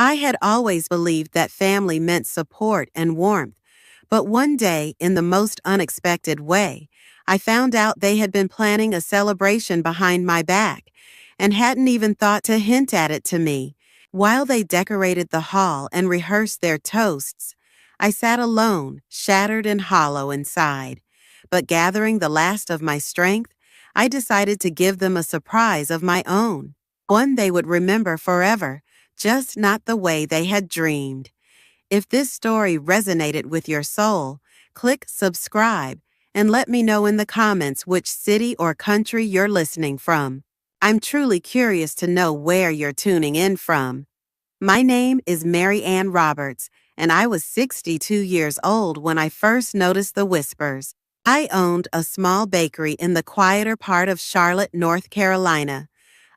I had always believed that family meant support and warmth, but one day, in the most unexpected way, I found out they had been planning a celebration behind my back and hadn't even thought to hint at it to me. While they decorated the hall and rehearsed their toasts, I sat alone, shattered and hollow inside. But gathering the last of my strength, I decided to give them a surprise of my own, one they would remember forever, just not the way they had dreamed. If this story resonated with your soul, click subscribe and let me know in the comments which city or country you're listening from. I'm truly curious to know where you're tuning in from. My name is Mary Ann Roberts, and I was 62 years old when I first noticed the whispers. I owned a small bakery in the quieter part of Charlotte, North Carolina,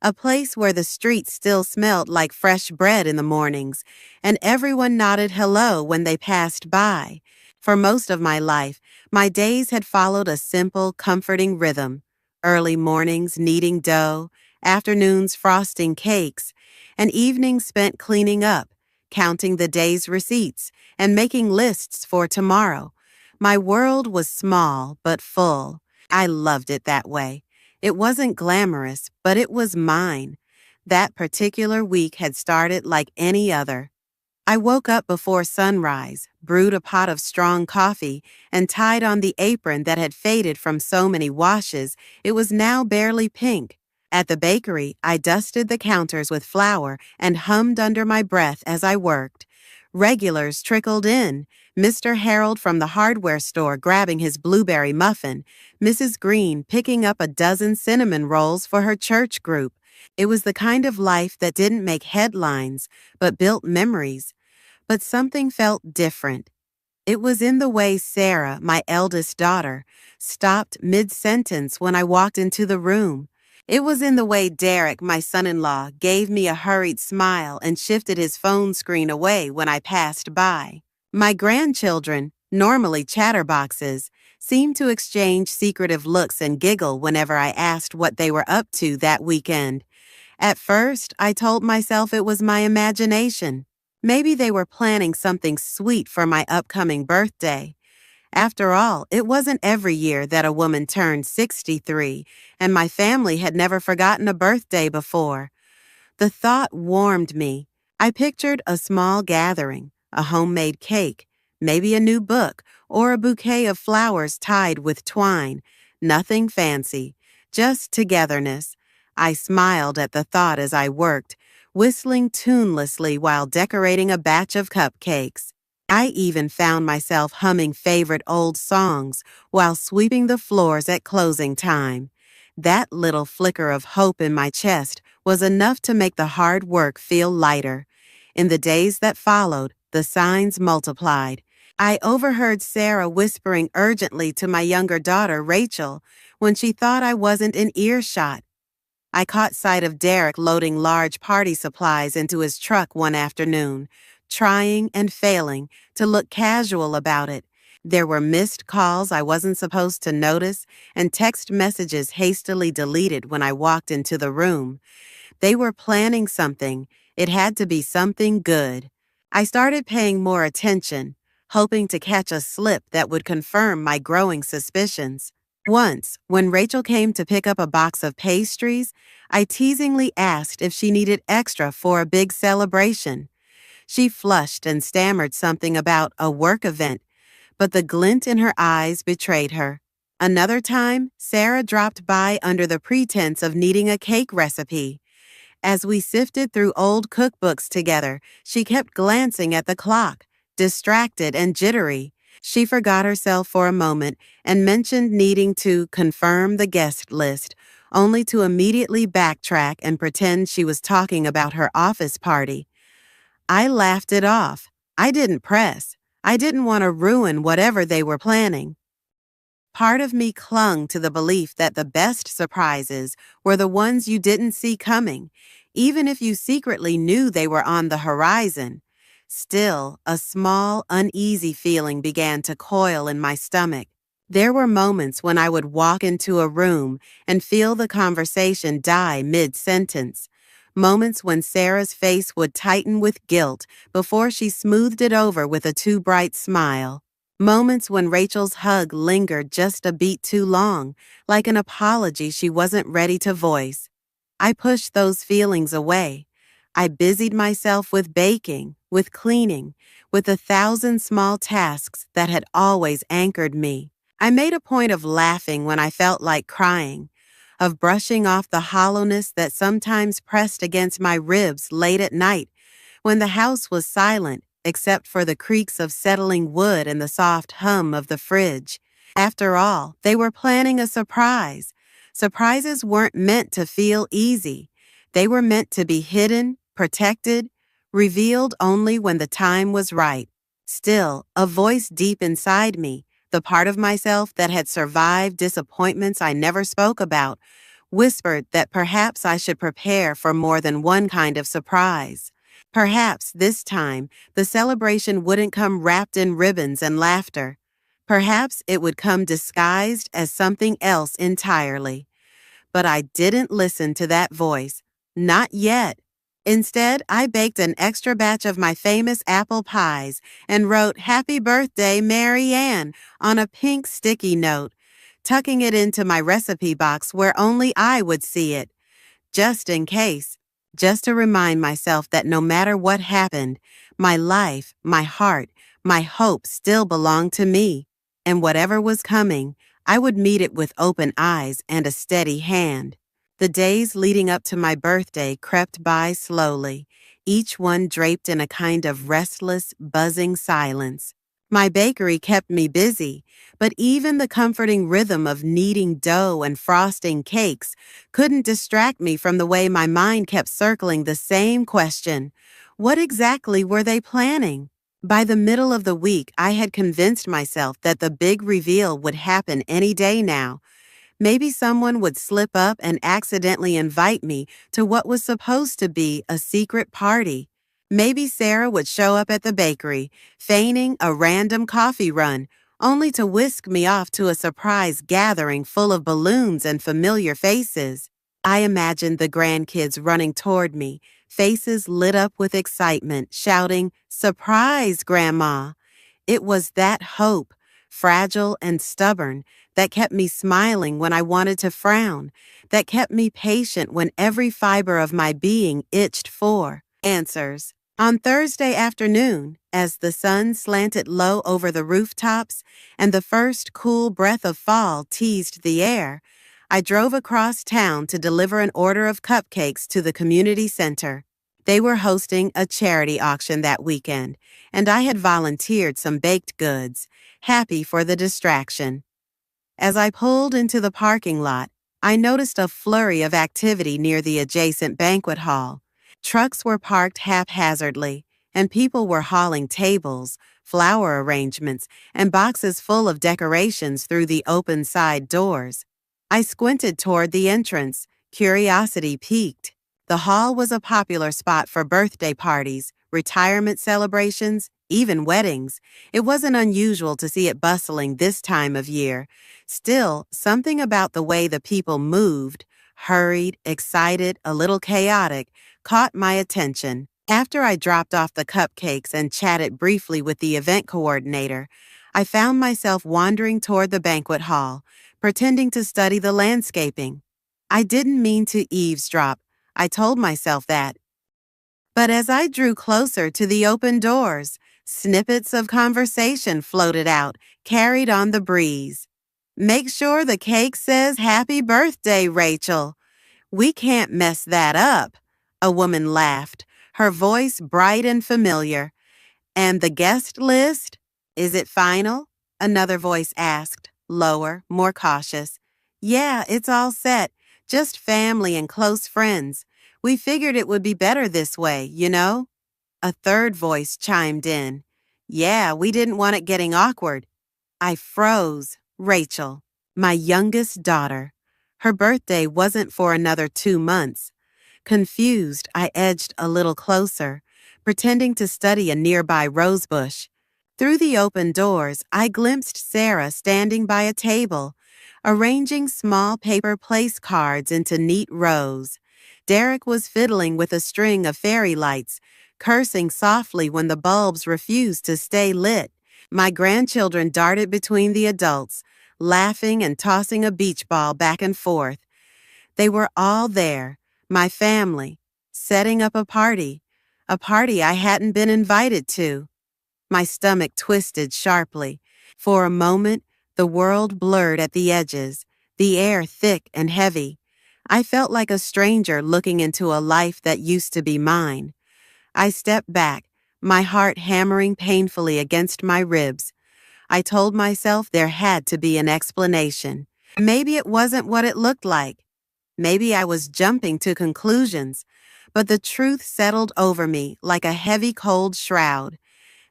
a place where the streets still smelled like fresh bread in the mornings, and everyone nodded hello when they passed by. For most of my life, my days had followed a simple, comforting rhythm. Early mornings kneading dough, afternoons frosting cakes, and evenings spent cleaning up, counting the day's receipts, and making lists for tomorrow. My world was small but full. I loved it that way. It wasn't glamorous, but it was mine. That particular week had started like any other. I woke up before sunrise, brewed a pot of strong coffee, and tied on the apron that had faded from so many washes. It was now barely pink. At the bakery, I dusted the counters with flour and hummed under my breath as I worked. Regulars trickled in. Mr. Harold from the hardware store grabbing his blueberry muffin, Mrs. Green picking up a dozen cinnamon rolls for her church group. It was the kind of life that didn't make headlines, but built memories. But something felt different. It was in the way Sarah, my eldest daughter, stopped mid-sentence when I walked into the room. It was in the way Derek, my son-in-law, gave me a hurried smile and shifted his phone screen away when I passed by. My grandchildren, normally chatterboxes, seemed to exchange secretive looks and giggle whenever I asked what they were up to that weekend. At first, I told myself it was my imagination. Maybe they were planning something sweet for my upcoming birthday. After all, it wasn't every year that a woman turned 63, and my family had never forgotten a birthday before. The thought warmed me. I pictured a small gathering, a homemade cake, maybe a new book, or a bouquet of flowers tied with twine. Nothing fancy, just togetherness. I smiled at the thought as I worked, whistling tunelessly while decorating a batch of cupcakes. I even found myself humming favorite old songs while sweeping the floors at closing time. That little flicker of hope in my chest was enough to make the hard work feel lighter. In the days that followed, the signs multiplied. I overheard Sarah whispering urgently to my younger daughter, Rachel, when she thought I wasn't in earshot. I caught sight of Derek loading large party supplies into his truck one afternoon, trying and failing to look casual about it. There were missed calls I wasn't supposed to notice and text messages hastily deleted when I walked into the room. They were planning something. It had to be something good. I started paying more attention, hoping to catch a slip that would confirm my growing suspicions. Once, when Rachel came to pick up a box of pastries, I teasingly asked if she needed extra for a big celebration. She flushed and stammered something about a work event, but the glint in her eyes betrayed her. Another time, Sarah dropped by under the pretense of needing a cake recipe. As we sifted through old cookbooks together, she kept glancing at the clock, distracted and jittery. She forgot herself for a moment and mentioned needing to confirm the guest list, only to immediately backtrack and pretend she was talking about her office party. I laughed it off. I didn't press. I didn't want to ruin whatever they were planning. Part of me clung to the belief that the best surprises were the ones you didn't see coming, even if you secretly knew they were on the horizon. Still, a small, uneasy feeling began to coil in my stomach. There were moments when I would walk into a room and feel the conversation die mid-sentence. Moments when Sarah's face would tighten with guilt before she smoothed it over with a too bright smile. Moments when Rachel's hug lingered just a beat too long, like an apology she wasn't ready to voice. I pushed those feelings away. I busied myself with baking, with cleaning, with 1,000 small tasks that had always anchored me. I made a point of laughing when I felt like crying, of brushing off the hollowness that sometimes pressed against my ribs late at night when the house was silent except for the creaks of settling wood and the soft hum of the fridge. After all, they were planning a surprise. Surprises weren't meant to feel easy. They were meant to be hidden, protected, revealed only when the time was right. Still, a voice deep inside me, the part of myself that had survived disappointments I never spoke about, whispered that perhaps I should prepare for more than one kind of surprise. Perhaps this time the celebration wouldn't come wrapped in ribbons and laughter. Perhaps it would come disguised as something else entirely. But I didn't listen to that voice. Not yet. Instead, I baked an extra batch of my famous apple pies and wrote "Happy Birthday, Mary Ann" on a pink sticky note, tucking it into my recipe box where only I would see it, just in case, just to remind myself that no matter what happened, my life, my heart, my hope still belonged to me, and whatever was coming, I would meet it with open eyes and a steady hand. The days leading up to my birthday crept by slowly, each one draped in a kind of restless, buzzing silence. My bakery kept me busy, but even the comforting rhythm of kneading dough and frosting cakes couldn't distract me from the way my mind kept circling the same question. What exactly were they planning? By the middle of the week, I had convinced myself that the big reveal would happen any day now. Maybe someone would slip up and accidentally invite me to what was supposed to be a secret party. Maybe Sarah would show up at the bakery, feigning a random coffee run, only to whisk me off to a surprise gathering full of balloons and familiar faces. I imagined the grandkids running toward me, faces lit up with excitement, shouting, "Surprise, Grandma!" It was that hope, fragile and stubborn, that kept me smiling when I wanted to frown, that kept me patient when every fiber of my being itched for answers. On Thursday afternoon, as the sun slanted low over the rooftops and the first cool breath of fall teased the air, I drove across town to deliver an order of cupcakes to the community center. They were hosting a charity auction that weekend, and I had volunteered some baked goods, happy for the distraction. As I pulled into the parking lot, I noticed a flurry of activity near the adjacent banquet hall. Trucks were parked haphazardly, and people were hauling tables, flower arrangements, and boxes full of decorations through the open side doors. I squinted toward the entrance, curiosity piqued. The hall was a popular spot for birthday parties, retirement celebrations, even weddings. It wasn't unusual to see it bustling this time of year. Still, something about the way the people moved, hurried, excited, a little chaotic, caught my attention. After I dropped off the cupcakes and chatted briefly with the event coordinator, I found myself wandering toward the banquet hall, pretending to study the landscaping. I didn't mean to eavesdrop. I told myself that. But as I drew closer to the open doors, snippets of conversation floated out, carried on the breeze. "Make sure the cake says happy birthday, Rachel. We can't mess that up," a woman laughed, her voice bright and familiar. "And the guest list? Is it final?" Another voice asked, lower, more cautious. "Yeah, it's all set. Just family and close friends. We figured it would be better this way, you know?" A third voice chimed in. "Yeah, we didn't want it getting awkward." I froze. Rachel, my youngest daughter. Her birthday wasn't for another 2 months. Confused, I edged a little closer, pretending to study a nearby rosebush. Through the open doors, I glimpsed Sarah standing by a table, arranging small paper place cards into neat rows. Derek was fiddling with a string of fairy lights, cursing softly when the bulbs refused to stay lit. My grandchildren darted between the adults, laughing and tossing a beach ball back and forth. They were all there, my family, setting up a party I hadn't been invited to. My stomach twisted sharply. For a moment, the world blurred at the edges, the air thick and heavy. I felt like a stranger looking into a life that used to be mine. I stepped back, my heart hammering painfully against my ribs. I told myself there had to be an explanation. Maybe it wasn't what it looked like. Maybe I was jumping to conclusions. But the truth settled over me like a heavy cold shroud.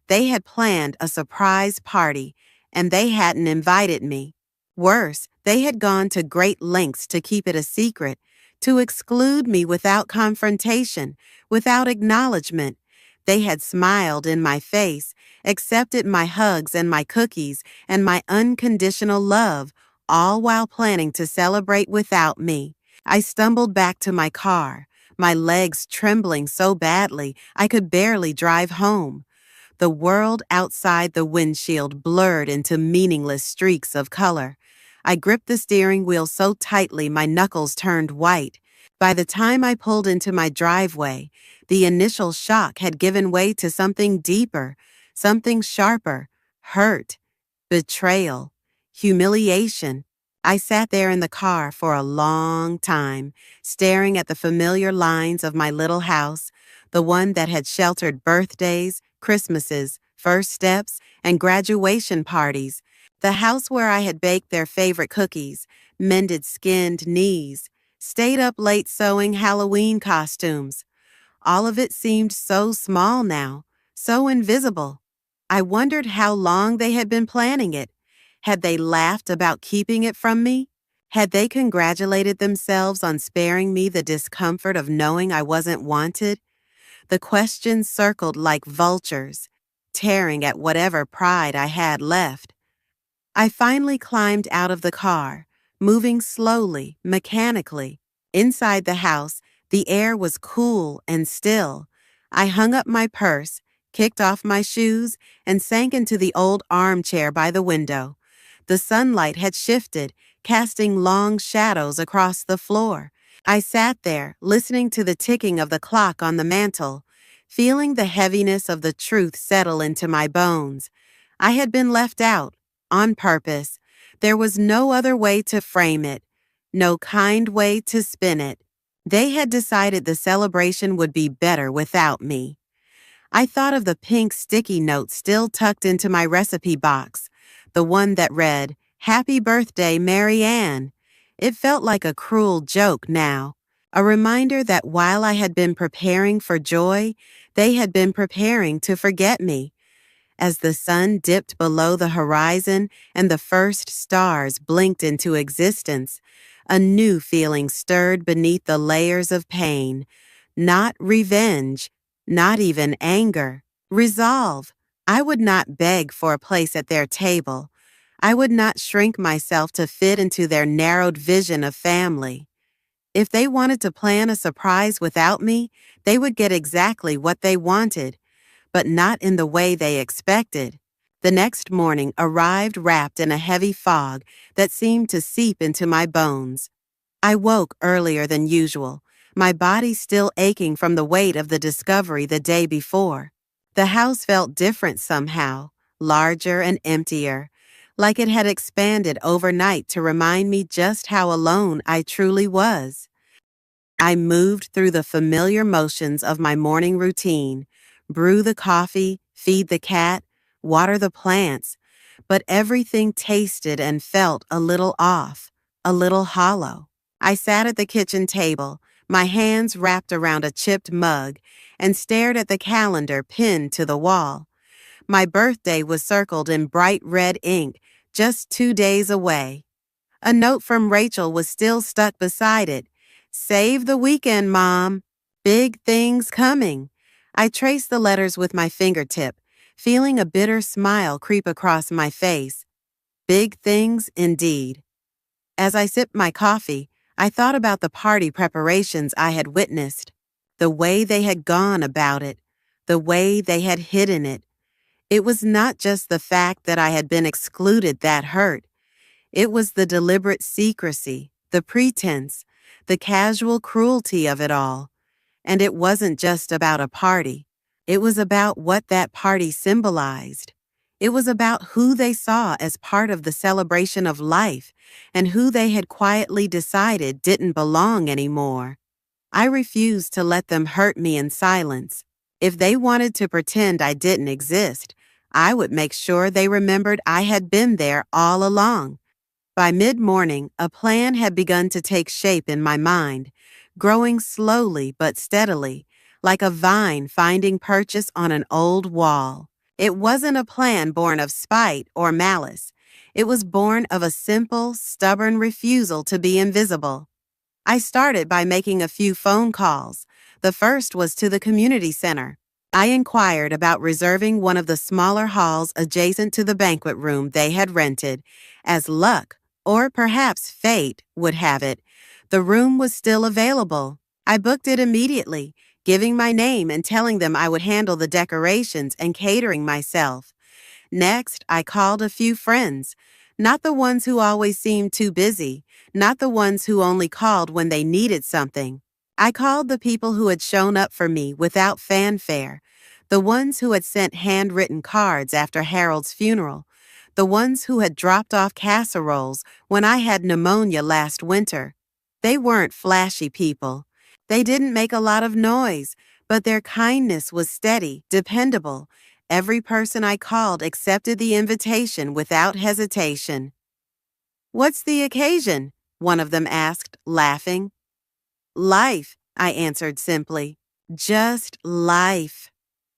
They had planned a surprise party, and they hadn't invited me. Worse, they had gone to great lengths to keep it a secret, to exclude me without confrontation, without acknowledgement. They had smiled in my face, accepted my hugs and my cookies and my unconditional love, all while planning to celebrate without me. I stumbled back to my car, my legs trembling so badly I could barely drive home. The world outside the windshield blurred into meaningless streaks of color. I gripped the steering wheel so tightly my knuckles turned white. By the time I pulled into my driveway, the initial shock had given way to something deeper, something sharper: hurt, betrayal, humiliation. I sat there in the car for a long time, staring at the familiar lines of my little house, the one that had sheltered birthdays, Christmases, first steps, and graduation parties, the house where I had baked their favorite cookies, mended skinned knees, stayed up late sewing Halloween costumes. All of it seemed so small now, so invisible. I wondered how long they had been planning it. Had they laughed about keeping it from me? Had they congratulated themselves on sparing me the discomfort of knowing I wasn't wanted? The questions circled like vultures, tearing at whatever pride I had left. I finally climbed out of the car, moving slowly, mechanically. Inside the house, the air was cool and still. I hung up my purse, kicked off my shoes, and sank into the old armchair by the window. The sunlight had shifted, casting long shadows across the floor. I sat there, listening to the ticking of the clock on the mantel, feeling the heaviness of the truth settle into my bones. I had been left out, on purpose. There was no other way to frame it, no kind way to spin it. They had decided the celebration would be better without me. I thought of the pink sticky note still tucked into my recipe box, the one that read, "Happy birthday, Mary Ann." It felt like a cruel joke now, a reminder that while I had been preparing for joy, they had been preparing to forget me. As the sun dipped below the horizon and the first stars blinked into existence, a new feeling stirred beneath the layers of pain. Not revenge, not even anger. Resolve. I would not beg for a place at their table. I would not shrink myself to fit into their narrowed vision of family. If they wanted to plan a surprise without me, they would get exactly what they wanted, but not in the way they expected. The next morning arrived wrapped in a heavy fog that seemed to seep into my bones. I woke earlier than usual, my body still aching from the weight of the discovery the day before. The house felt different somehow, larger and emptier, like it had expanded overnight to remind me just how alone I truly was. I moved through the familiar motions of my morning routine: brew the coffee, feed the cat, water the plants, but everything tasted and felt a little off, a little hollow. I sat at the kitchen table, my hands wrapped around a chipped mug, and stared at the calendar pinned to the wall. My birthday was circled in bright red ink, just 2 days away. A note from Rachel was still stuck beside it. "Save the weekend, Mom. Big things coming." I traced the letters with my fingertip, feeling a bitter smile creep across my face. Big things indeed. As I sipped my coffee, I thought about the party preparations I had witnessed, the way they had gone about it, the way they had hidden it. It was not just the fact that I had been excluded that hurt. It was the deliberate secrecy, the pretense, the casual cruelty of it all. And it wasn't just about a party. It was about what that party symbolized. It was about who they saw as part of the celebration of life and who they had quietly decided didn't belong anymore. I refused to let them hurt me in silence. If they wanted to pretend I didn't exist, I would make sure they remembered I had been there all along. By mid-morning, a plan had begun to take shape in my mind, growing slowly but steadily, like a vine finding purchase on an old wall. It wasn't a plan born of spite or malice. It was born of a simple, stubborn refusal to be invisible. I started by making a few phone calls. The first was to the community center. I inquired about reserving one of the smaller halls adjacent to the banquet room they had rented. As luck, or perhaps fate, would have it, the room was still available. I booked it immediately, giving my name and telling them I would handle the decorations and catering myself. Next, I called a few friends, not the ones who always seemed too busy, not the ones who only called when they needed something. I called the people who had shown up for me without fanfare, the ones who had sent handwritten cards after Harold's funeral, the ones who had dropped off casseroles when I had pneumonia last winter. They weren't flashy people. They didn't make a lot of noise, but their kindness was steady, dependable. Every person I called accepted the invitation without hesitation. "What's the occasion?" one of them asked, laughing. "Life," I answered simply. "Just life."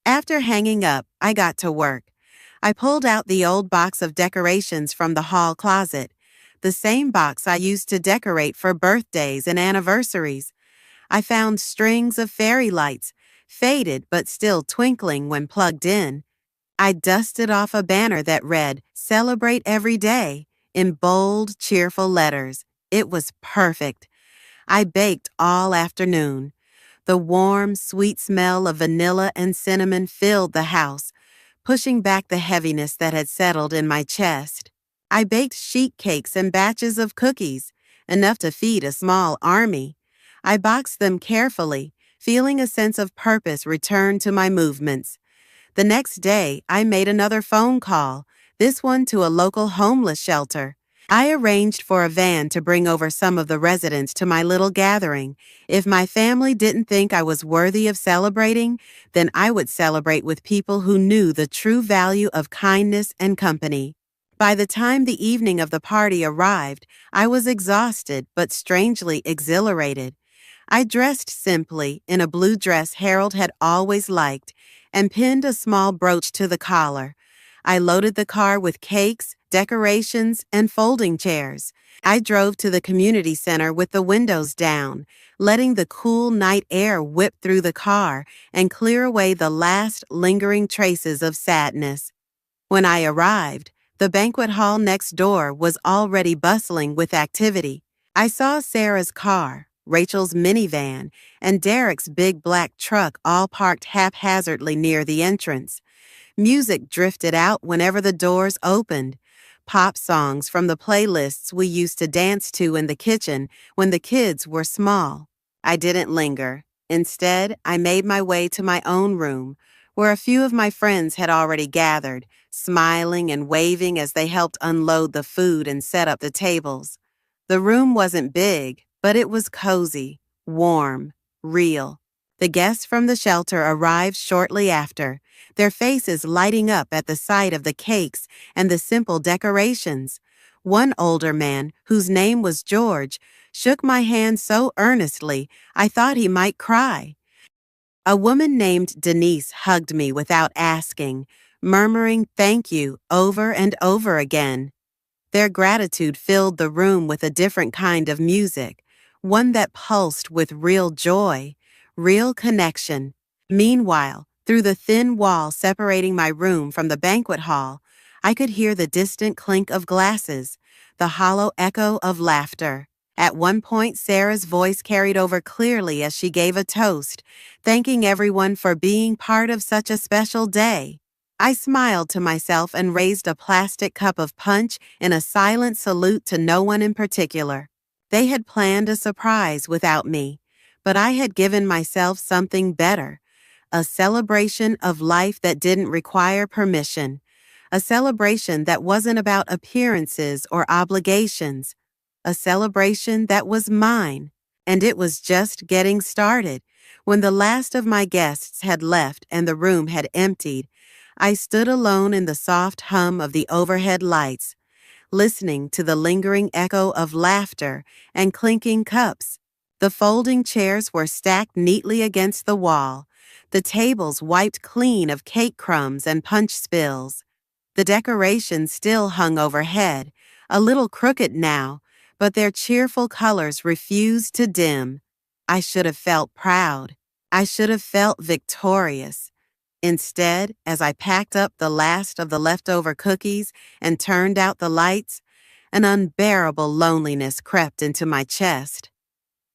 After hanging up, I got to work. I pulled out the old box of decorations from the hall closet, the same box I used to decorate for birthdays and anniversaries. I found strings of fairy lights, faded but still twinkling when plugged in. I dusted off a banner that read, "Celebrate Every Day," in bold, cheerful letters. It was perfect. I baked all afternoon. The warm, sweet smell of vanilla and cinnamon filled the house, pushing back the heaviness that had settled in my chest. I baked sheet cakes and batches of cookies, enough to feed a small army. I boxed them carefully, feeling a sense of purpose return to my movements. The next day, I made another phone call, this one to a local homeless shelter. I arranged for a van to bring over some of the residents to my little gathering. If my family didn't think I was worthy of celebrating, then I would celebrate with people who knew the true value of kindness and company. By the time the evening of the party arrived, I was exhausted but strangely exhilarated. I dressed simply in a blue dress Harold had always liked and pinned a small brooch to the collar. I loaded the car with cakes, decorations, and folding chairs. I drove to the community center with the windows down, letting the cool night air whip through the car and clear away the last lingering traces of sadness. When I arrived, the banquet hall next door was already bustling with activity. I saw Sarah's car, Rachel's minivan, and Derek's big black truck all parked haphazardly near the entrance. Music drifted out whenever the doors opened. Pop songs from the playlists we used to dance to in the kitchen when the kids were small. I didn't linger. Instead, I made my way to my own room, where a few of my friends had already gathered, smiling and waving as they helped unload the food and set up the tables. The room wasn't big, but it was cozy, warm, real. The guests from the shelter arrived shortly after, their faces lighting up at the sight of the cakes and the simple decorations. One older man, whose name was George, shook my hand so earnestly I thought he might cry. A woman named Denise hugged me without asking, murmuring thank you over and over again. Their gratitude filled the room with a different kind of music, one that pulsed with real joy, real connection. Meanwhile, through the thin wall separating my room from the banquet hall, I could hear the distant clink of glasses, the hollow echo of laughter. At one point, Sarah's voice carried over clearly as she gave a toast, thanking everyone for being part of such a special day. I smiled to myself and raised a plastic cup of punch in a silent salute to no one in particular. They had planned a surprise without me, but I had given myself something better, a celebration of life that didn't require permission, a celebration that wasn't about appearances or obligations, a celebration that was mine. And it was just getting started. When the last of my guests had left and the room had emptied, I stood alone in the soft hum of the overhead lights, listening to the lingering echo of laughter and clinking cups. The folding chairs were stacked neatly against the wall, the tables wiped clean of cake crumbs and punch spills. The decorations still hung overhead, a little crooked now, but their cheerful colors refused to dim. I should have felt proud. I should have felt victorious. Instead, as I packed up the last of the leftover cookies and turned out the lights, an unbearable loneliness crept into my chest.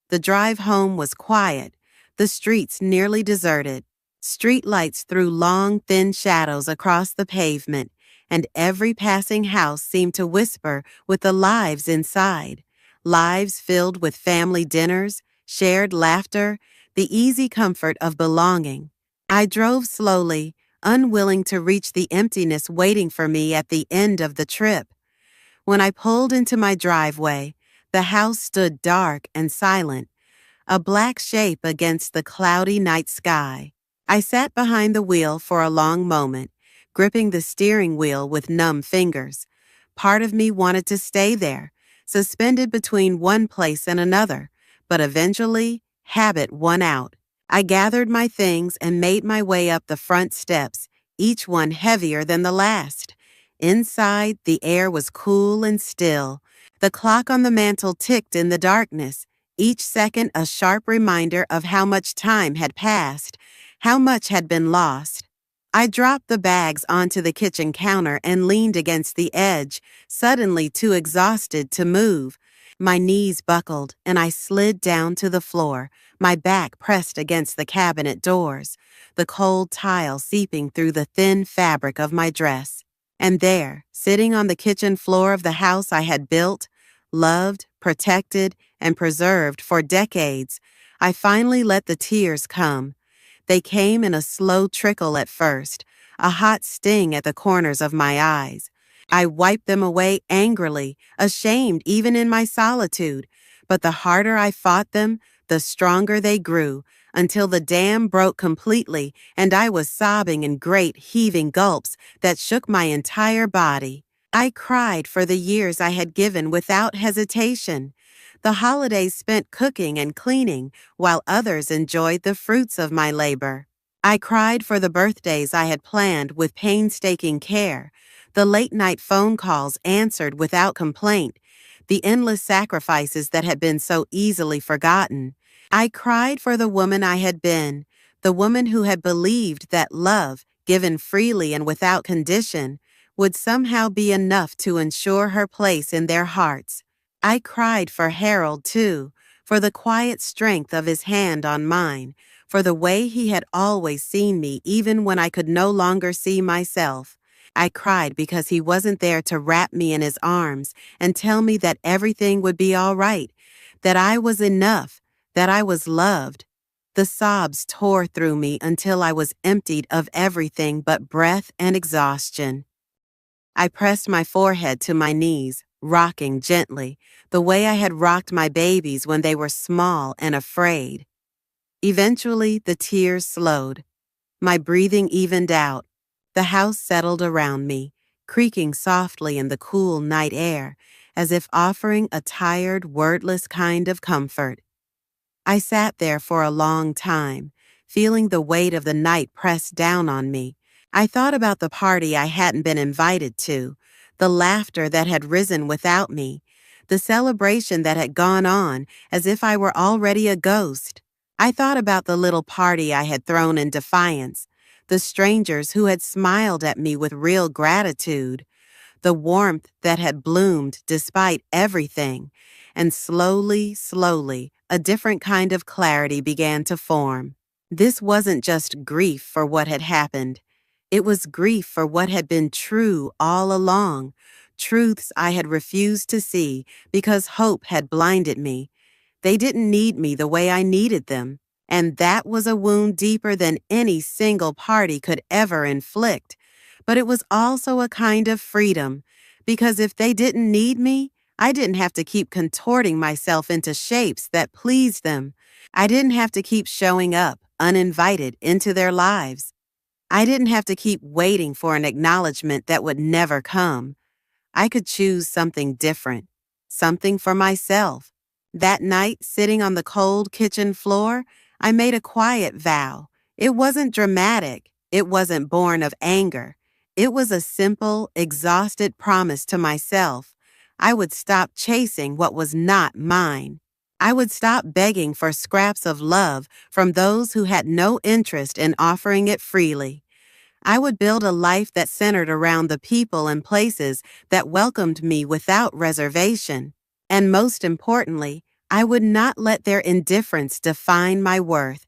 The drive home was quiet, the streets nearly deserted. Street lights threw long, thin shadows across the pavement, and every passing house seemed to whisper with the lives inside. Lives filled with family dinners, shared laughter, the easy comfort of belonging. I drove slowly, unwilling to reach the emptiness waiting for me at the end of the trip. When I pulled into my driveway, the house stood dark and silent, a black shape against the cloudy night sky. I sat behind the wheel for a long moment, gripping the steering wheel with numb fingers. Part of me wanted to stay there, suspended between one place and another, but eventually, habit won out. I gathered my things and made my way up the front steps, each one heavier than the last. Inside, the air was cool and still. The clock on the mantel ticked in the darkness, each second a sharp reminder of how much time had passed, how much had been lost. I dropped the bags onto the kitchen counter and leaned against the edge, suddenly too exhausted to move. My knees buckled and I slid down to the floor, my back pressed against the cabinet doors, the cold tile seeping through the thin fabric of my dress. And there, sitting on the kitchen floor of the house I had built, loved, protected, and preserved for decades, I finally let the tears come. They came in a slow trickle at first, a hot sting at the corners of my eyes. I wiped them away angrily, ashamed even in my solitude, but the harder I fought them, the stronger they grew, until the dam broke completely and I was sobbing in great heaving gulps that shook my entire body. I cried for the years I had given without hesitation, the holidays spent cooking and cleaning while others enjoyed the fruits of my labor. I cried for the birthdays I had planned with painstaking care, the late-night phone calls answered without complaint, the endless sacrifices that had been so easily forgotten. I cried for the woman I had been, the woman who had believed that love, given freely and without condition, would somehow be enough to ensure her place in their hearts. I cried for Harold, too, for the quiet strength of his hand on mine, for the way he had always seen me even when I could no longer see myself. I cried because he wasn't there to wrap me in his arms and tell me that everything would be all right, that I was enough, that I was loved. The sobs tore through me until I was emptied of everything but breath and exhaustion. I pressed my forehead to my knees, rocking gently, the way I had rocked my babies when they were small and afraid. Eventually, the tears slowed. My breathing evened out. The house settled around me, creaking softly in the cool night air, as if offering a tired, wordless kind of comfort. I sat there for a long time, feeling the weight of the night press down on me. I thought about the party I hadn't been invited to, the laughter that had risen without me, the celebration that had gone on as if I were already a ghost. I thought about the little party I had thrown in defiance, the strangers who had smiled at me with real gratitude, the warmth that had bloomed despite everything, and slowly, a different kind of clarity began to form. This wasn't just grief for what had happened. It was grief for what had been true all along, truths I had refused to see because hope had blinded me. They didn't need me the way I needed them, and that was a wound deeper than any single party could ever inflict. But it was also a kind of freedom, because if they didn't need me, I didn't have to keep contorting myself into shapes that pleased them. I didn't have to keep showing up, uninvited, into their lives. I didn't have to keep waiting for an acknowledgement that would never come. I could choose something different, something for myself. That night, sitting on the cold kitchen floor, I made a quiet vow. It wasn't dramatic. It wasn't born of anger. It was a simple, exhausted promise to myself. I would stop chasing what was not mine. I would stop begging for scraps of love from those who had no interest in offering it freely. I would build a life that centered around the people and places that welcomed me without reservation. And most importantly, I would not let their indifference define my worth.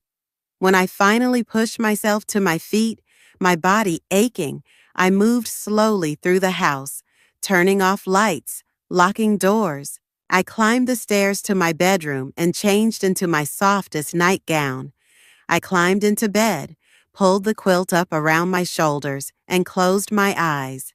When I finally pushed myself to my feet, my body aching, I moved slowly through the house, turning off lights, locking doors. I climbed the stairs to my bedroom and changed into my softest nightgown. I climbed into bed, pulled the quilt up around my shoulders, and closed my eyes.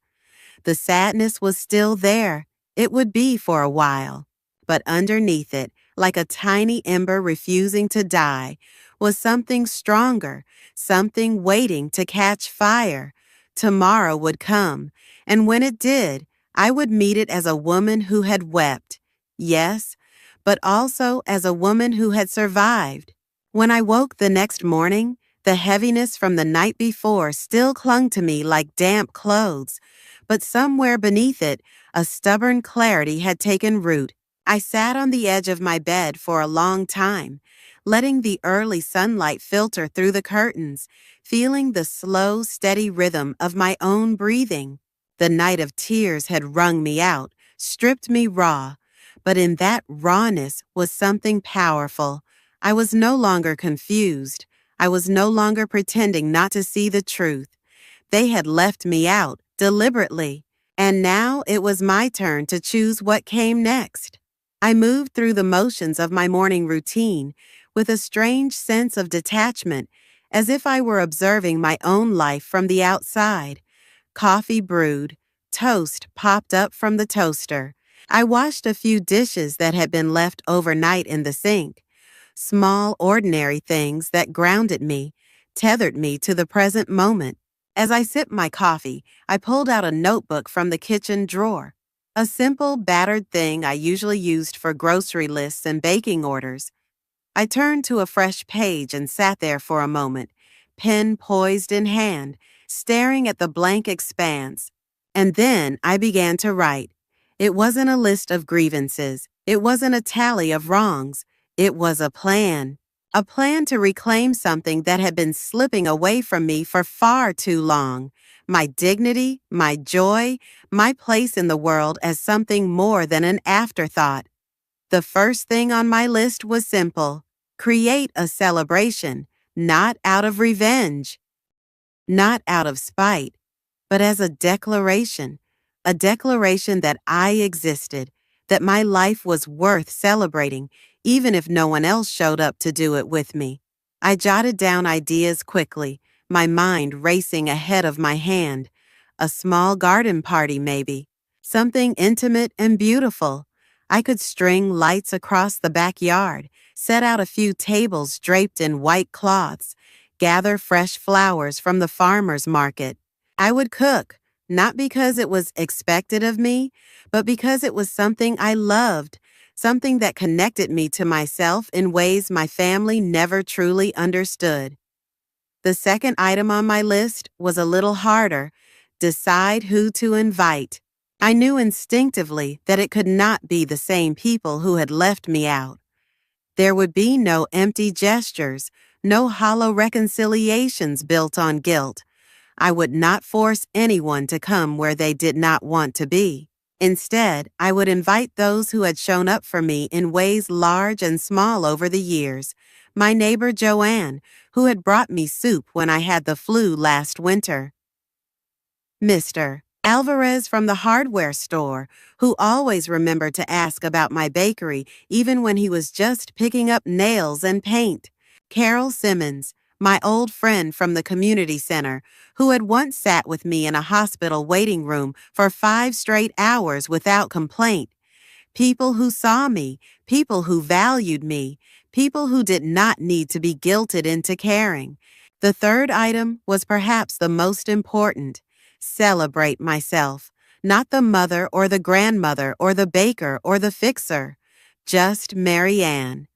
The sadness was still there. It would be for a while. But underneath it, like a tiny ember refusing to die, was something stronger, something waiting to catch fire. Tomorrow would come, and when it did, I would meet it as a woman who had wept. Yes, but also as a woman who had survived. When I woke the next morning, the heaviness from the night before still clung to me like damp clothes, but somewhere beneath it, a stubborn clarity had taken root. I sat on the edge of my bed for a long time, letting the early sunlight filter through the curtains, feeling the slow, steady rhythm of my own breathing. The night of tears had wrung me out, stripped me raw, but in that rawness was something powerful. I was no longer confused. I was no longer pretending not to see the truth. They had left me out, deliberately, and now it was my turn to choose what came next. I moved through the motions of my morning routine with a strange sense of detachment, as if I were observing my own life from the outside. Coffee brewed, toast popped up from the toaster. I washed a few dishes that had been left overnight in the sink. Small, ordinary things that grounded me, tethered me to the present moment. As I sipped my coffee, I pulled out a notebook from the kitchen drawer. A simple, battered thing I usually used for grocery lists and baking orders. I turned to a fresh page and sat there for a moment, pen poised in hand, staring at the blank expanse. And then I began to write. It wasn't a list of grievances. It wasn't a tally of wrongs. It was a plan to reclaim something that had been slipping away from me for far too long. My dignity, my joy, my place in the world as something more than an afterthought. The first thing on my list was simple. Create a celebration, not out of revenge, not out of spite, but as a declaration that I existed, that my life was worth celebrating, even if no one else showed up to do it with me. I jotted down ideas quickly, my mind racing ahead of my hand. A small garden party, maybe. Something intimate and beautiful. I could string lights across the backyard, set out a few tables draped in white cloths, gather fresh flowers from the farmer's market. I would cook, not because it was expected of me, but because it was something I loved, something that connected me to myself in ways my family never truly understood. The second item on my list was a little harder. Decide who to invite. I knew instinctively that it could not be the same people who had left me out. There would be no empty gestures, no hollow reconciliations built on guilt. I would not force anyone to come where they did not want to be. Instead, I would invite those who had shown up for me in ways large and small over the years. My neighbor Joanne, who had brought me soup when I had the flu last winter. Mr. Alvarez from the hardware store, who always remembered to ask about my bakery even when he was just picking up nails and paint. Carol Simmons, my old friend from the community center, who had once sat with me in a hospital waiting room for 5 straight hours without complaint. People who saw me, people who valued me, people who did not need to be guilted into caring. The third item was perhaps the most important. Celebrate myself. Not the mother or the grandmother or the baker or the fixer. Just Mary Ann.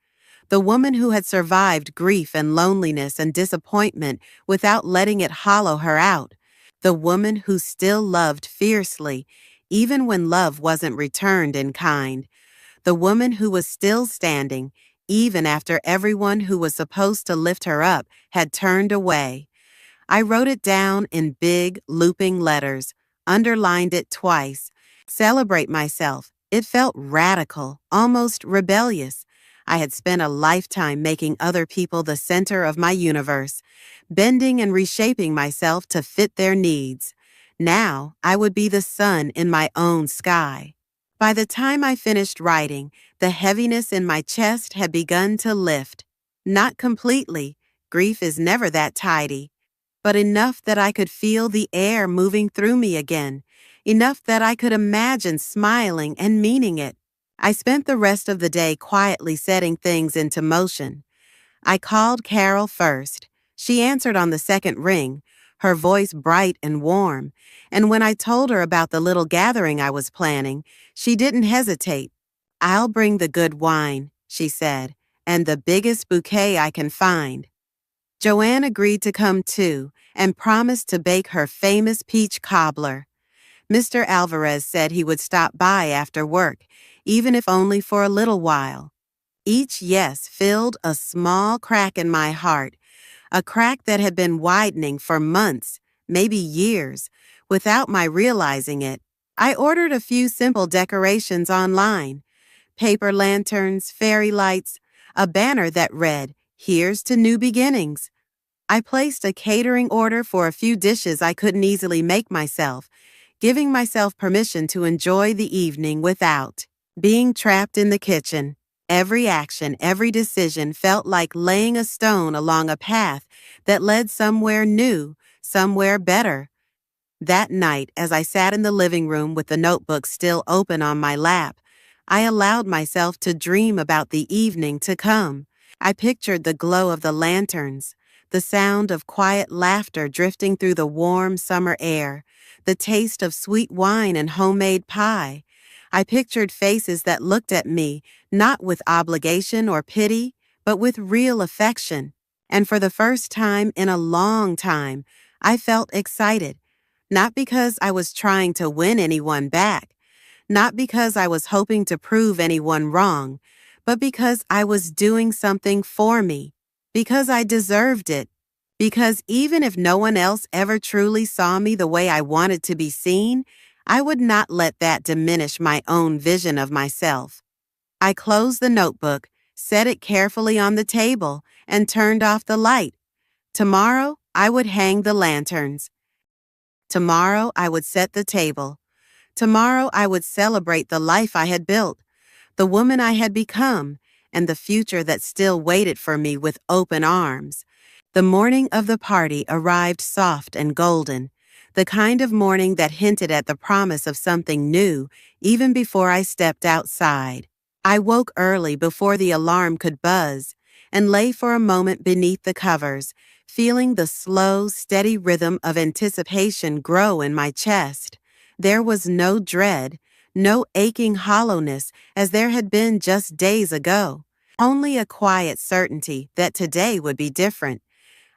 The woman who had survived grief and loneliness and disappointment without letting it hollow her out. The woman who still loved fiercely, even when love wasn't returned in kind. The woman who was still standing, even after everyone who was supposed to lift her up had turned away. I wrote it down in big, looping letters, underlined it twice. Celebrate myself. It felt radical, almost rebellious. I had spent a lifetime making other people the center of my universe, bending and reshaping myself to fit their needs. Now, I would be the sun in my own sky. By the time I finished writing, the heaviness in my chest had begun to lift. Not completely. Grief is never that tidy. But enough that I could feel the air moving through me again, enough that I could imagine smiling and meaning it. I spent the rest of the day quietly setting things into motion. I called Carol first. She answered on the second ring, her voice bright and warm, and when I told her about the little gathering I was planning, she didn't hesitate. "I'll bring the good wine," she said, "and the biggest bouquet I can find." Joanne agreed to come too and promised to bake her famous peach cobbler. Mr. Alvarez said he would stop by after work, even if only for a little while. Each yes filled a small crack in my heart, a crack that had been widening for months, maybe years, without my realizing it. I ordered a few simple decorations online: paper lanterns, fairy lights, a banner that read, "Here's to new beginnings." I placed a catering order for a few dishes I couldn't easily make myself, giving myself permission to enjoy the evening without being trapped in the kitchen. Every action, every decision felt like laying a stone along a path that led somewhere new, somewhere better. That night, as I sat in the living room with the notebook still open on my lap, I allowed myself to dream about the evening to come. I pictured the glow of the lanterns, the sound of quiet laughter drifting through the warm summer air, the taste of sweet wine and homemade pie. I pictured faces that looked at me, not with obligation or pity, but with real affection. And for the first time in a long time, I felt excited. Not because I was trying to win anyone back, not because I was hoping to prove anyone wrong, but because I was doing something for me, because I deserved it, because even if no one else ever truly saw me the way I wanted to be seen, I would not let that diminish my own vision of myself. I closed the notebook, set it carefully on the table, and turned off the light. Tomorrow, I would hang the lanterns. Tomorrow, I would set the table. Tomorrow, I would celebrate the life I had built, the woman I had become, and the future that still waited for me with open arms. The morning of the party arrived soft and golden, the kind of morning that hinted at the promise of something new even before I stepped outside. I woke early before the alarm could buzz and lay for a moment beneath the covers, feeling the slow, steady rhythm of anticipation grow in my chest. There was no dread, no aching hollowness as there had been just days ago, only a quiet certainty that today would be different.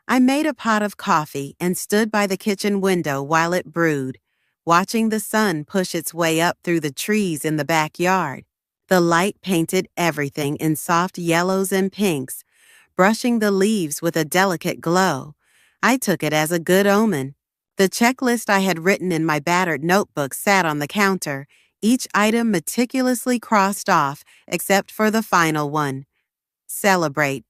I made a pot of coffee and stood by the kitchen window while it brewed, watching the sun push its way up through the trees in the backyard. The light painted everything in soft yellows and pinks, brushing the leaves with a delicate glow. I took it as a good omen. The checklist I had written in my battered notebook sat on the counter, each item meticulously crossed off except for the final one. Celebrate.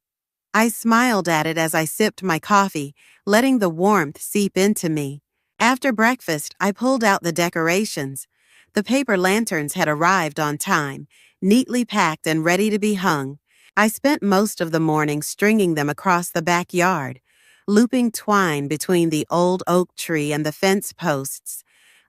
I smiled at it as I sipped my coffee, letting the warmth seep into me. After breakfast, I pulled out the decorations. The paper lanterns had arrived on time, neatly packed and ready to be hung. I spent most of the morning stringing them across the backyard, looping twine between the old oak tree and the fence posts,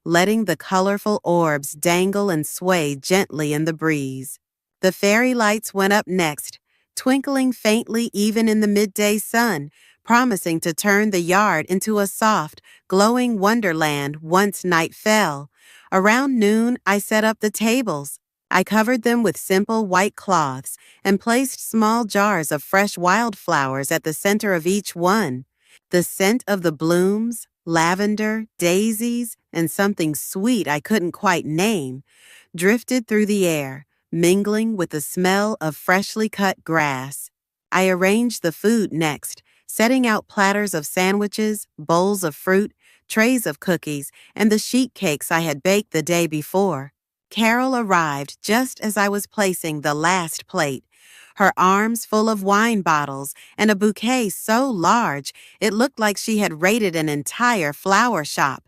letting the colorful orbs dangle and sway gently in the breeze. The fairy lights went up next, twinkling faintly even in the midday sun, promising to turn the yard into a soft, glowing wonderland once night fell. Around noon, I set up the tables. I covered them with simple white cloths and placed small jars of fresh wildflowers at the center of each one. The scent of the blooms, lavender, daisies, and something sweet I couldn't quite name, drifted through the air, mingling with the smell of freshly cut grass. I arranged the food next, setting out platters of sandwiches, bowls of fruit, trays of cookies, and the sheet cakes I had baked the day before. Carol arrived just as I was placing the last plate, her arms full of wine bottles and a bouquet so large it looked like she had raided an entire flower shop.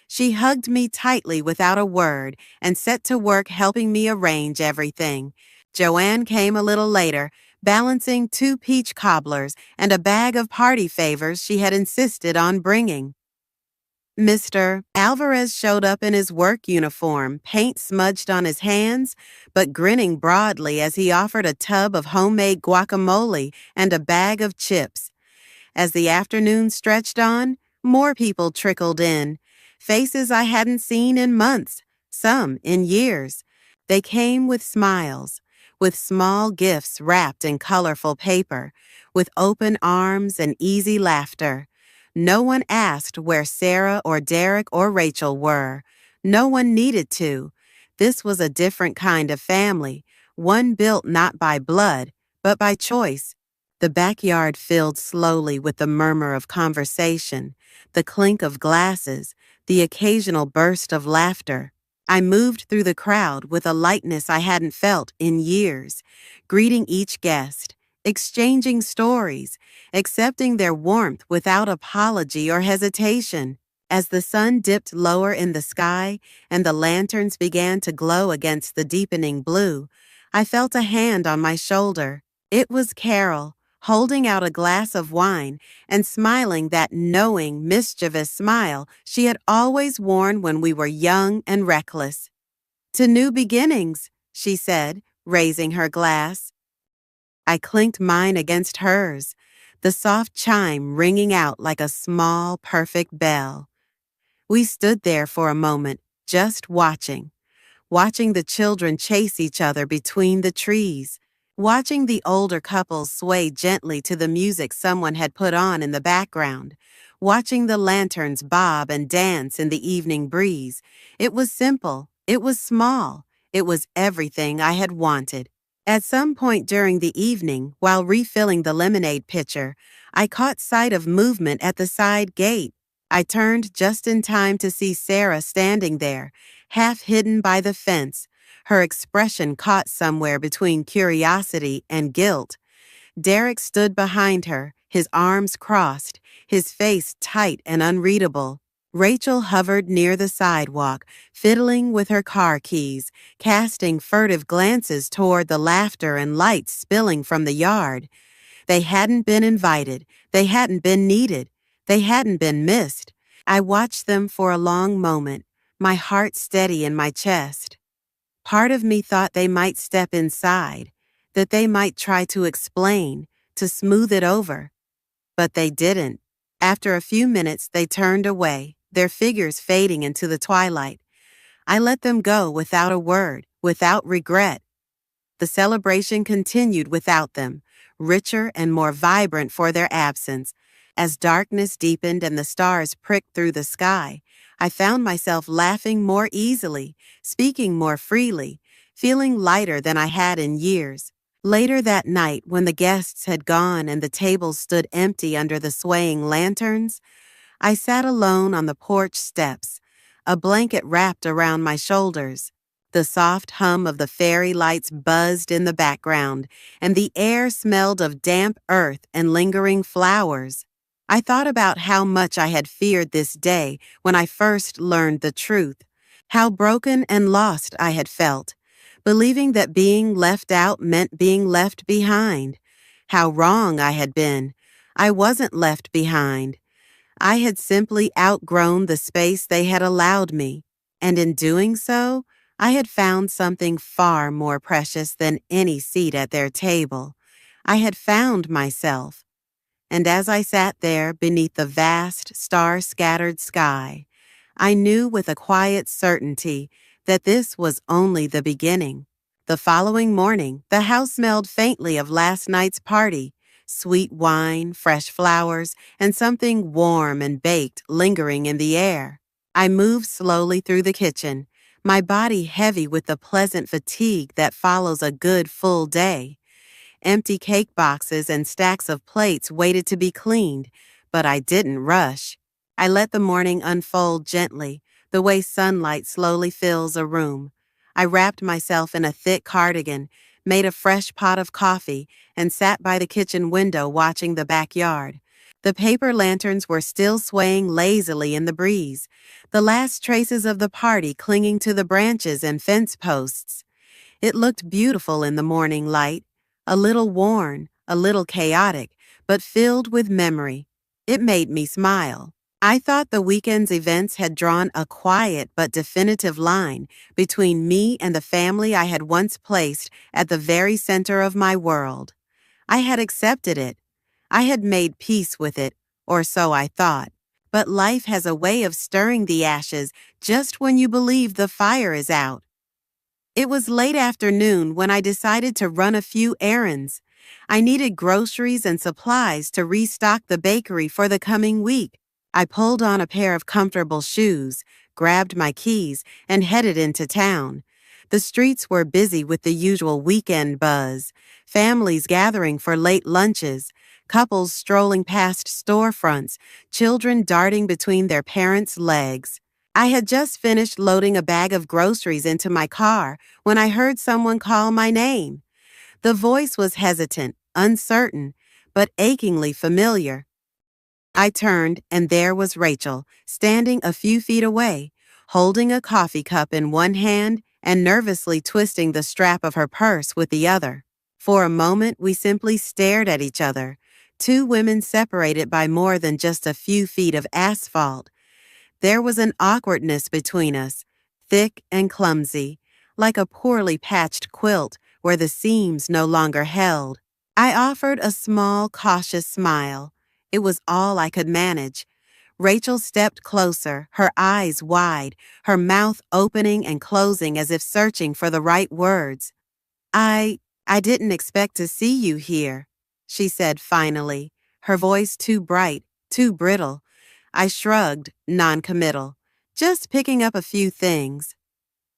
She hugged me tightly without a word and set to work helping me arrange everything. Joanne came a little later, balancing 2 peach cobblers and a bag of party favors she had insisted on bringing. Mr. Alvarez showed up in his work uniform, paint smudged on his hands, but grinning broadly as he offered a tub of homemade guacamole and a bag of chips. As the afternoon stretched on, more people trickled in, faces I hadn't seen in months, some in years. They came with smiles, with small gifts wrapped in colorful paper, with open arms and easy laughter. No one asked where Sarah or Derek or Rachel were. No one needed to. This was a different kind of family, one built not by blood, but by choice. The backyard filled slowly with the murmur of conversation, the clink of glasses, the occasional burst of laughter. I moved through the crowd with a lightness I hadn't felt in years, greeting each guest, exchanging stories, accepting their warmth without apology or hesitation. As the sun dipped lower in the sky and the lanterns began to glow against the deepening blue, I felt a hand on my shoulder. It was Carol, holding out a glass of wine and smiling that knowing, mischievous smile she had always worn when we were young and reckless. "To new beginnings," she said, raising her glass. I clinked mine against hers, the soft chime ringing out like a small, perfect bell. We stood there for a moment, just watching the children chase each other between the trees, watching the older couples sway gently to the music someone had put on in the background, watching the lanterns bob and dance in the evening breeze. It was simple, it was small, it was everything I had wanted. At some point during the evening, while refilling the lemonade pitcher, I caught sight of movement at the side gate. I turned just in time to see Sarah standing there, half hidden by the fence, her expression caught somewhere between curiosity and guilt. Derek stood behind her, his arms crossed, his face tight and unreadable. Rachel hovered near the sidewalk, fiddling with her car keys, casting furtive glances toward the laughter and lights spilling from the yard. They hadn't been invited, they hadn't been needed, they hadn't been missed. I watched them for a long moment, my heart steady in my chest. Part of me thought they might step inside, that they might try to explain, to smooth it over. But they didn't. After a few minutes, they turned away, their figures fading into the twilight. I let them go without a word, without regret. The celebration continued without them, richer and more vibrant for their absence. As darkness deepened and the stars pricked through the sky, I found myself laughing more easily, speaking more freely, feeling lighter than I had in years. Later that night, when the guests had gone and the tables stood empty under the swaying lanterns, I sat alone on the porch steps, a blanket wrapped around my shoulders. The soft hum of the fairy lights buzzed in the background, and the air smelled of damp earth and lingering flowers. I thought about how much I had feared this day when I first learned the truth, how broken and lost I had felt, believing that being left out meant being left behind. How wrong I had been. I wasn't left behind. I had simply outgrown the space they had allowed me, and in doing so, I had found something far more precious than any seat at their table. I had found myself. And as I sat there beneath the vast, star-scattered sky, I knew with a quiet certainty that this was only the beginning. The following morning, the house smelled faintly of last night's party, sweet wine, fresh flowers, and something warm and baked lingering in the air. I moved slowly through the kitchen, my body heavy with the pleasant fatigue that follows a good full day. Empty cake boxes and stacks of plates waited to be cleaned, but I didn't rush. I let the morning unfold gently, the way sunlight slowly fills a room. I wrapped myself in a thick cardigan, made a fresh pot of coffee, and sat by the kitchen window watching the backyard. The paper lanterns were still swaying lazily in the breeze, the last traces of the party clinging to the branches and fence posts. It looked beautiful in the morning light, a little worn, a little chaotic, but filled with memory. It made me smile. I thought the weekend's events had drawn a quiet but definitive line between me and the family I had once placed at the very center of my world. I had accepted it. I had made peace with it, or so I thought. But life has a way of stirring the ashes just when you believe the fire is out. It was late afternoon when I decided to run a few errands. I needed groceries and supplies to restock the bakery for the coming week. I pulled on a pair of comfortable shoes, grabbed my keys, and headed into town. The streets were busy with the usual weekend buzz, families gathering for late lunches, couples strolling past storefronts, children darting between their parents' legs. I had just finished loading a bag of groceries into my car when I heard someone call my name. The voice was hesitant, uncertain, but achingly familiar. I turned, and there was Rachel, standing a few feet away, holding a coffee cup in one hand and nervously twisting the strap of her purse with the other. For a moment, we simply stared at each other, two women separated by more than just a few feet of asphalt. There was an awkwardness between us, thick and clumsy, like a poorly patched quilt where the seams no longer held. I offered a small, cautious smile. It was all I could manage. Rachel stepped closer, her eyes wide, her mouth opening and closing as if searching for the right words. I didn't expect to see you here, she said finally, her voice too bright, too brittle. I shrugged, non-committal, just picking up a few things.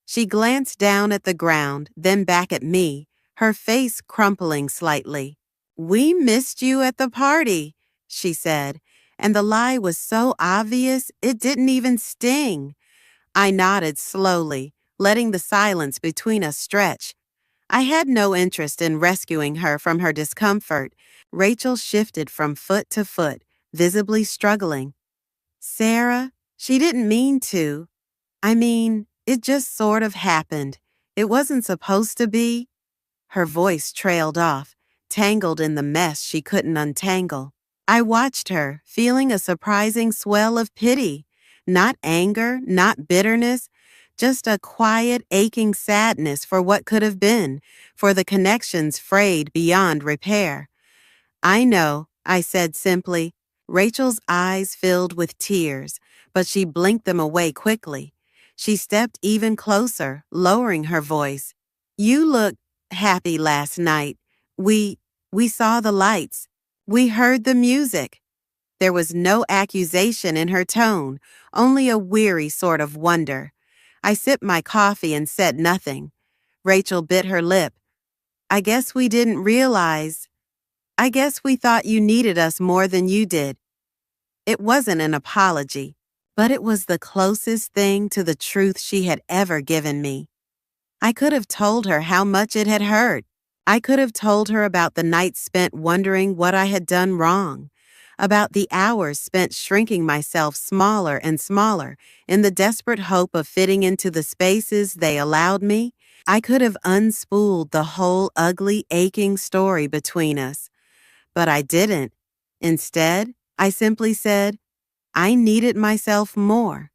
She glanced down at the ground, then back at me, her face crumpling slightly. "We missed you at the party," she said, and the lie was so obvious it didn't even sting. I nodded slowly, letting the silence between us stretch. I had no interest in rescuing her from her discomfort. Rachel shifted from foot to foot, visibly struggling. "Sarah, she didn't mean to. I mean, it just sort of happened. It wasn't supposed to be." Her voice trailed off, tangled in the mess she couldn't untangle. I watched her, feeling a surprising swell of pity. Not anger, not bitterness, just a quiet, aching sadness for what could have been, for the connections frayed beyond repair. "I know," I said simply. Rachel's eyes filled with tears, but she blinked them away quickly. She stepped even closer, lowering her voice. "You looked happy last night. We saw the lights. We heard the music." There was no accusation in her tone, only a weary sort of wonder. I sipped my coffee and said nothing. Rachel bit her lip. "I guess we didn't realize. I guess we thought you needed us more than you did." It wasn't an apology, but it was the closest thing to the truth she had ever given me. I could have told her how much it had hurt. I could have told her about the nights spent wondering what I had done wrong, about the hours spent shrinking myself smaller and smaller in the desperate hope of fitting into the spaces they allowed me. I could have unspooled the whole ugly, aching story between us, but I didn't. Instead, I simply said, I needed myself more.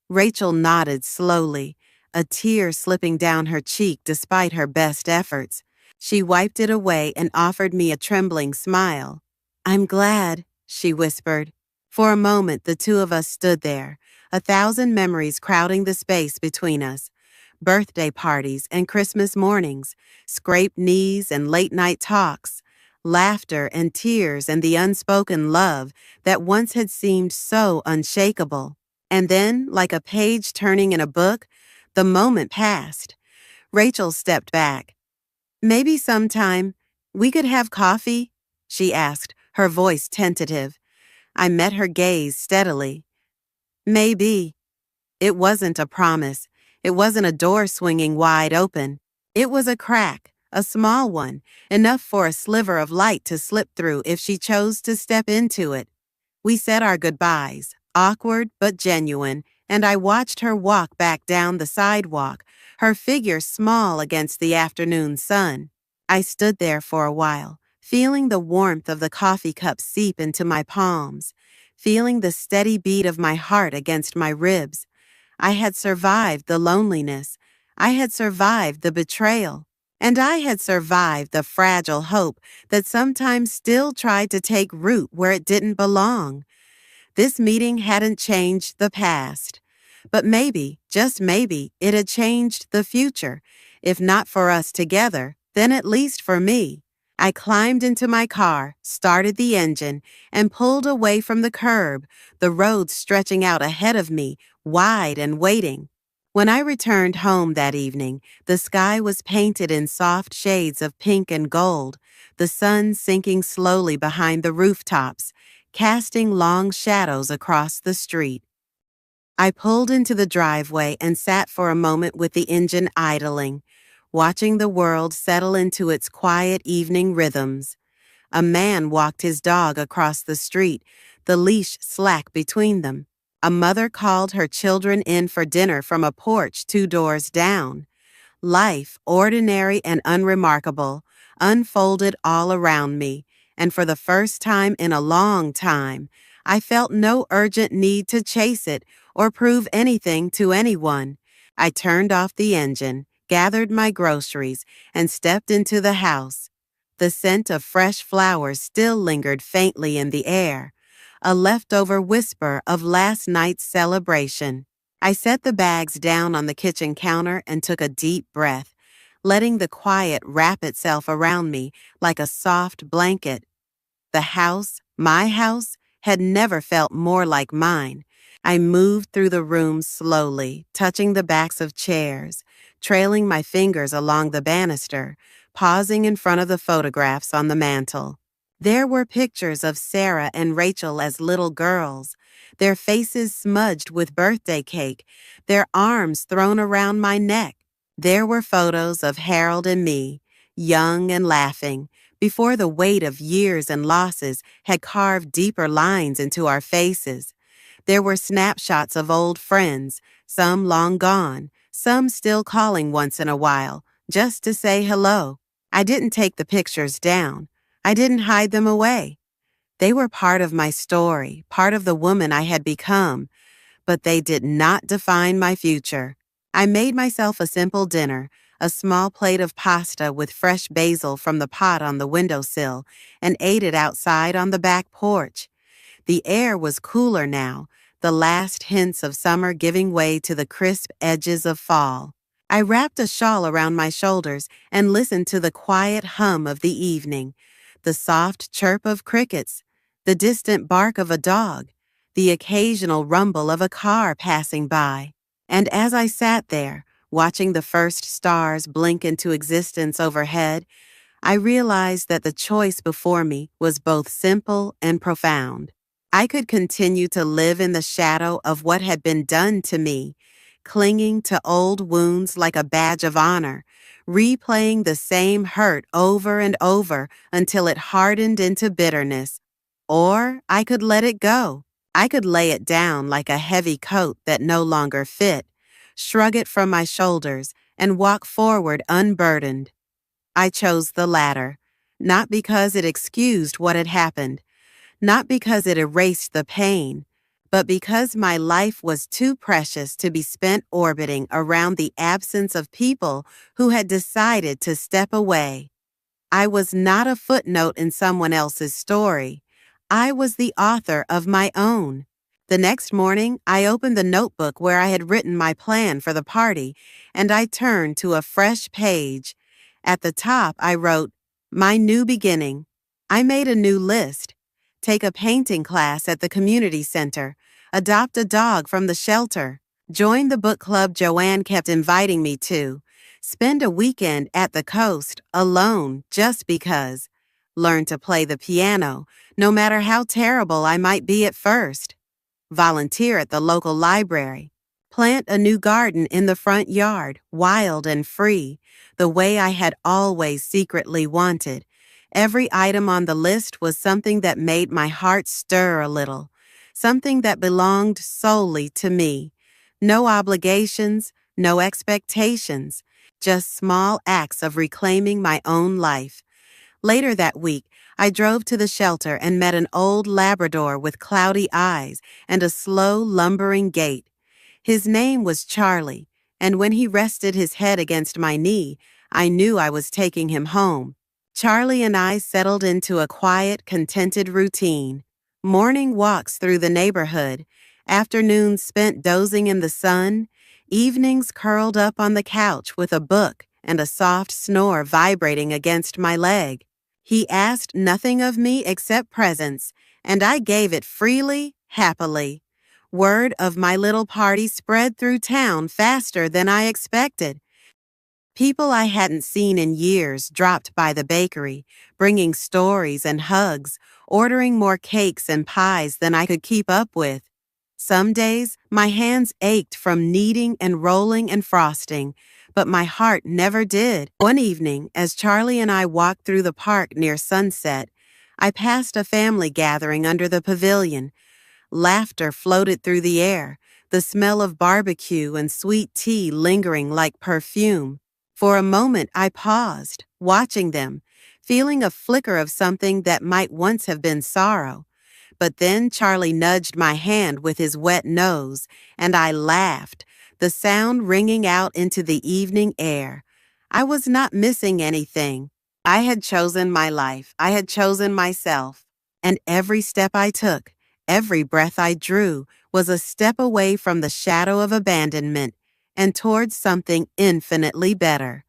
Rachel nodded slowly, a tear slipping down her cheek despite her best efforts. She wiped it away and offered me a trembling smile. I'm glad, she whispered. For a moment, the two of us stood there, 1,000 memories crowding the space between us. Birthday parties and Christmas mornings, scraped knees and late-night talks, laughter and tears and the unspoken love that once had seemed so unshakable. And then, like a page turning in a book, the moment passed. Rachel stepped back. Maybe sometime we could have coffee? She asked, her voice tentative. I met her gaze steadily. Maybe. It wasn't a promise. It wasn't a door swinging wide open. It was a crack, a small one, enough for a sliver of light to slip through if she chose to step into it. We said our goodbyes, awkward but genuine, and I watched her walk back down the sidewalk, her figure small against the afternoon sun. I stood there for a while, feeling the warmth of the coffee cup seep into my palms, feeling the steady beat of my heart against my ribs. I had survived the loneliness. I had survived the betrayal. And I had survived the fragile hope that sometimes still tried to take root where it didn't belong. This meeting hadn't changed the past. But maybe, just maybe, it had changed the future. If not for us together, then at least for me. I climbed into my car, started the engine, and pulled away from the curb, the road stretching out ahead of me, wide and waiting. When I returned home that evening, the sky was painted in soft shades of pink and gold, the sun sinking slowly behind the rooftops, casting long shadows across the street. I pulled into the driveway and sat for a moment with the engine idling, watching the world settle into its quiet evening rhythms. A man walked his dog across the street, the leash slack between them. A mother called her children in for dinner from a porch 2 doors down. Life, ordinary and unremarkable, unfolded all around me, and for the first time in a long time, I felt no urgent need to chase it or prove anything to anyone. I turned off the engine, gathered my groceries, and stepped into the house. The scent of fresh flowers still lingered faintly in the air, a leftover whisper of last night's celebration. I set the bags down on the kitchen counter and took a deep breath, letting the quiet wrap itself around me like a soft blanket. The house, my house, had never felt more like mine. I moved through the room slowly, touching the backs of chairs, trailing my fingers along the banister, pausing in front of the photographs on the mantel. There were pictures of Sarah and Rachel as little girls, their faces smudged with birthday cake, their arms thrown around my neck. There were photos of Harold and me, young and laughing, before the weight of years and losses had carved deeper lines into our faces. There were snapshots of old friends, some long gone, some still calling once in a while, just to say hello. I didn't take the pictures down. I didn't hide them away. They were part of my story, part of the woman I had become, but they did not define my future. I made myself a simple dinner, a small plate of pasta with fresh basil from the pot on the windowsill, and ate it outside on the back porch. The air was cooler now, the last hints of summer giving way to the crisp edges of fall. I wrapped a shawl around my shoulders and listened to the quiet hum of the evening, the soft chirp of crickets, the distant bark of a dog, the occasional rumble of a car passing by. And as I sat there, watching the first stars blink into existence overhead, I realized that the choice before me was both simple and profound. I could continue to live in the shadow of what had been done to me, clinging to old wounds like a badge of honor, replaying the same hurt over and over until it hardened into bitterness. Or I could let it go. I could lay it down like a heavy coat that no longer fit, shrug it from my shoulders, and walk forward unburdened. I chose the latter, not because it excused what had happened, not because it erased the pain, but because my life was too precious to be spent orbiting around the absence of people who had decided to step away. I was not a footnote in someone else's story. I was the author of my own. The next morning, I opened the notebook where I had written my plan for the party, and I turned to a fresh page. At the top, I wrote, "My new beginning." I made a new list. Take a painting class at the community center. Adopt a dog from the shelter. Join the book club Joanne kept inviting me to. Spend a weekend at the coast, alone, just because. Learn to play the piano, no matter how terrible I might be at first. Volunteer at the local library. Plant a new garden in the front yard, wild and free, the way I had always secretly wanted. Every item on the list was something that made my heart stir a little, something that belonged solely to me. No obligations, no expectations, just small acts of reclaiming my own life. Later that week, I drove to the shelter and met an old Labrador with cloudy eyes and a slow, lumbering gait. His name was Charlie, and when he rested his head against my knee, I knew I was taking him home. Charlie and I settled into a quiet, contented routine. Morning walks through the neighborhood, afternoons spent dozing in the sun, evenings curled up on the couch with a book and a soft snore vibrating against my leg. He asked nothing of me except presence, and I gave it freely, happily. Word of my little party spread through town faster than I expected. People I hadn't seen in years dropped by the bakery, bringing stories and hugs, ordering more cakes and pies than I could keep up with. Some days, my hands ached from kneading and rolling and frosting, but my heart never did. One evening, as Charlie and I walked through the park near sunset, I passed a family gathering under the pavilion. Laughter floated through the air, the smell of barbecue and sweet tea lingering like perfume. For a moment, I paused, watching them, feeling a flicker of something that might once have been sorrow. But then Charlie nudged my hand with his wet nose, and I laughed, the sound ringing out into the evening air. I was not missing anything. I had chosen my life. I had chosen myself. And every step I took, every breath I drew, was a step away from the shadow of abandonment and towards something infinitely better.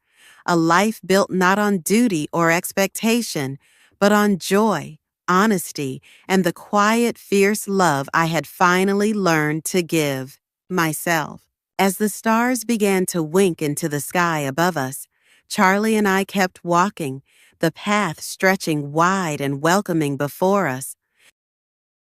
A life built not on duty or expectation, but on joy, honesty, and the quiet, fierce love I had finally learned to give myself. As the stars began to wink into the sky above us, Charlie and I kept walking, the path stretching wide and welcoming before us.